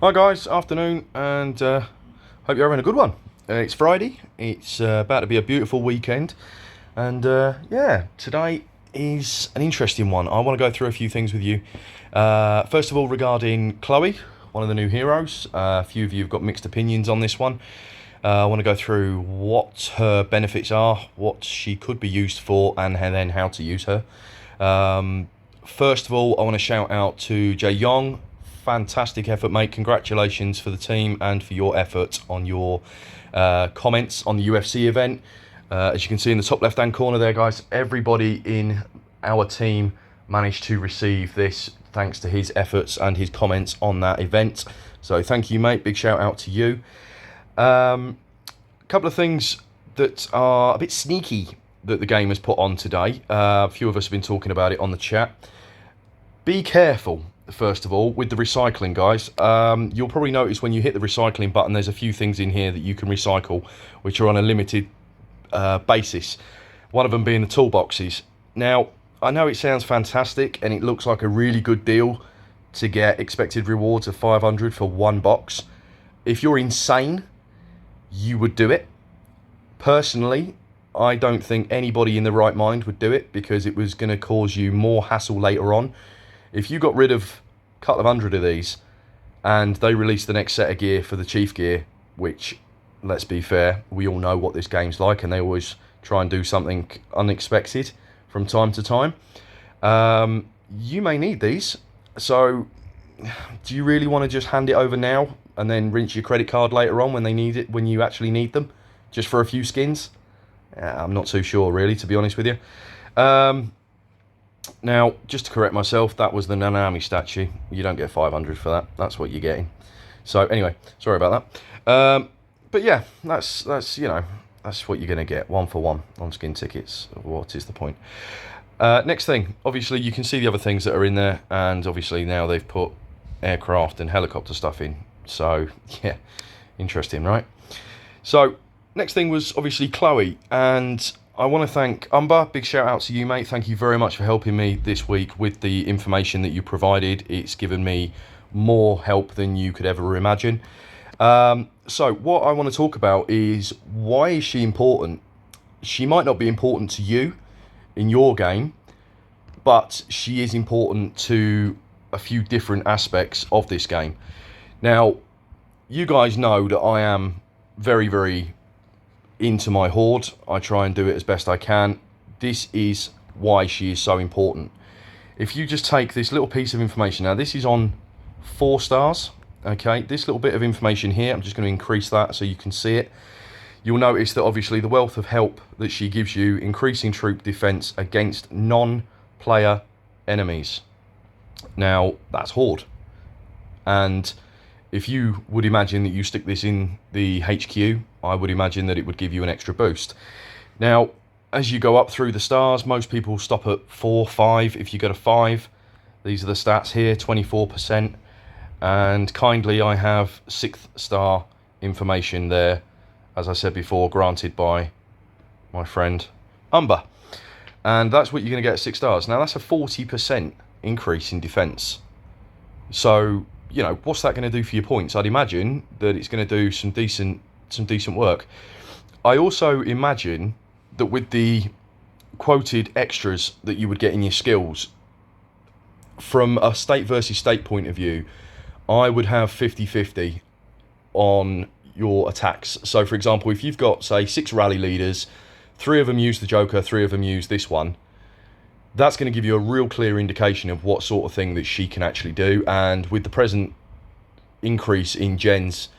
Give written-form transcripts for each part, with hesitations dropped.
Hi guys, afternoon, and hope you're having a good one. It's Friday. It's about to be a beautiful weekend, and yeah, today is an interesting one. I want to go through a few things with you. First of all, regarding Chloe, one of the new heroes. A few of you have got mixed opinions on this one. I want to go through what her benefits are, what she could be used for, and then how to use her. Um, First of all, I want to shout out to Jyong. Fantastic effort, mate. Congratulations for the team and for your effort on your comments on the UFC event. As you can see in the top left hand corner there, guys, everybody in our team managed to receive this thanks to his efforts and his comments on that event. So thank you, mate. Big shout out to you. A couple of things that are a bit sneaky that the game has put on today. A few of us have been talking about it on the chat. Be careful, first of all, with the recycling, guys. You'll probably notice when you hit the recycling button, there's a few things in here that you can recycle, which are on a limited basis. One of them being the toolboxes. Now, I know it sounds fantastic, and it looks like a really good deal to get expected rewards of 500 for one box. If you're insane, you would do it. Personally, I don't think anybody in the right mind would do it because it was going to cause you more hassle later on. If you got rid of a couple of hundred of these and they release the next set of gear for the Chief gear, which, let's be fair, we all know what this game's like, and they always try and do something unexpected from time to time, you may need these. So do you really want to just hand it over now and then rinse your credit card later on when they need it, when you actually need them, just for a few skins? I'm not too sure, really, to be honest with you. Now, just to correct myself, that was the Nanami statue. You don't get 500 for that. That's what you're getting. So anyway, sorry about that. But yeah, that's that's what you're going to get, 1 for 1 on skin tickets. What is the point? Next thing, obviously you can see the other things that are in there, and obviously now they've put aircraft and helicopter stuff in. So yeah, interesting, right? So next thing was obviously Chloe, and I want to thank Umber. Big shout out to you, mate. Thank you very much for helping me this week with the information that you provided. It's given me more help than you could ever imagine. So what I want to talk about is, why is she important? She might not be important to you in your game, but she is important to a few different aspects of this game. Now, you guys know that I am very, very into my horde. I try and do it as best I can. This is why she is so important. If you just take this little piece of information, now this is on 4 stars, okay, this little bit of information here, I'm just going to increase that so you can see it. You'll notice that obviously the wealth of help that she gives you, increasing troop defense against non-player enemies. Now that's horde, and if you would imagine that you stick this in the HQ, I would imagine that it would give you an extra boost. Now, as you go up through the stars, most people stop at 4, 5. If you go to 5, these are the stats here, 24%. And kindly, I have 6th star information there, as I said before, granted by my friend Umber. And that's what you're going to get at 6 stars. Now, that's a 40% increase in defense. So, what's that going to do for your points? I'd imagine that it's going to do some decent work. I also imagine that with the quoted extras that you would get in your skills, from a state versus state point of view, I would have 50-50 on your attacks. So, for example, if you've got, say, 6 rally leaders, 3 of them use the Joker, 3 of them use this one, that's going to give you a real clear indication of what sort of thing that she can actually do. And with the present increase in gens,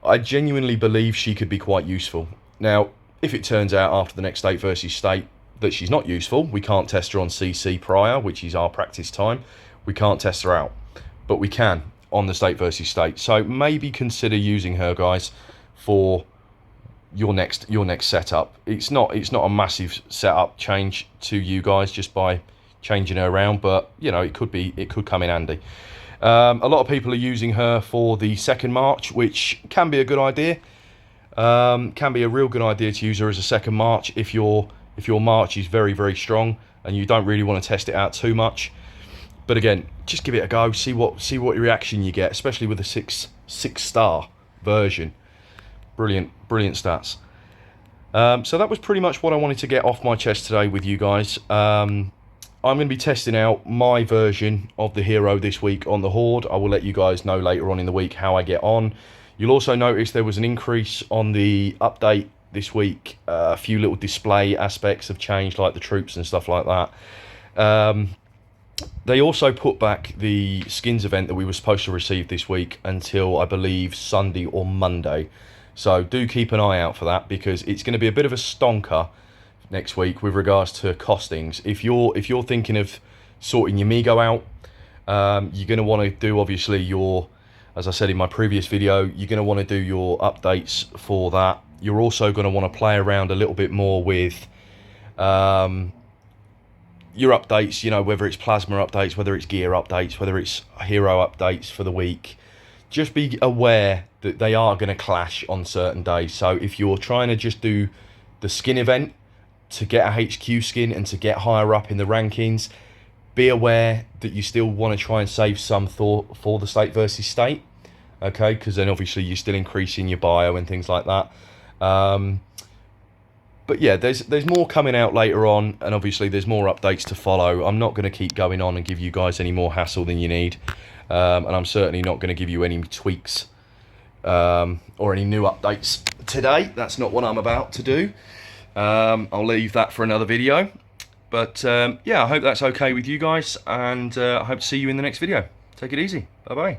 I genuinely believe she could be quite useful. Now, if it turns out after the next state versus state that she's not useful, we can't test her on CC prior, which is our practice time. We can't test her out, but we can on the state versus state. So maybe consider using her, guys, for your next setup. It's not a massive setup change to you guys just by changing her around, but it could come in handy. A lot of people are using her for the second march, which can be a good idea. Can be a real good idea to use her as a second march if your march is very, very strong and you don't really want to test it out too much. But again, just give it a go. See what reaction you get, especially with the six-star version. Brilliant stats. So that was pretty much what I wanted to get off my chest today with you guys. I'm going to be testing out my version of the hero this week on the Horde. I will let you guys know later on in the week how I get on. You'll also notice there was an increase on the update this week. A few little display aspects have changed, like the troops and stuff like that. They also put back the skins event that we were supposed to receive this week until, I believe, Sunday or Monday. So do keep an eye out for that, because it's going to be a bit of a stonker next week with regards to costings. If you're thinking of sorting your Migo out, you're going to want to do, obviously, your, as I said in my previous video, you're going to want to do your updates for that. You're also going to want to play around a little bit more with your updates, you know, whether it's plasma updates, whether it's gear updates, whether it's hero updates for the week. Just be aware that they are going to clash on certain days. So if you're trying to just do the skin event to get a HQ skin and to get higher up in the rankings, be aware that you still want to try and save some thought for the state versus state, okay? Because then obviously you're still increasing your bio and things like that. But yeah, there's more coming out later on, and obviously there's more updates to follow. I'm not going to keep going on and give you guys any more hassle than you need, and I'm certainly not going to give you any tweaks or any new updates today. That's not what I'm about to do. I'll leave that for another video. But yeah, I hope that's okay with you guys, and I hope to see you in the next video. Take it easy. Bye bye.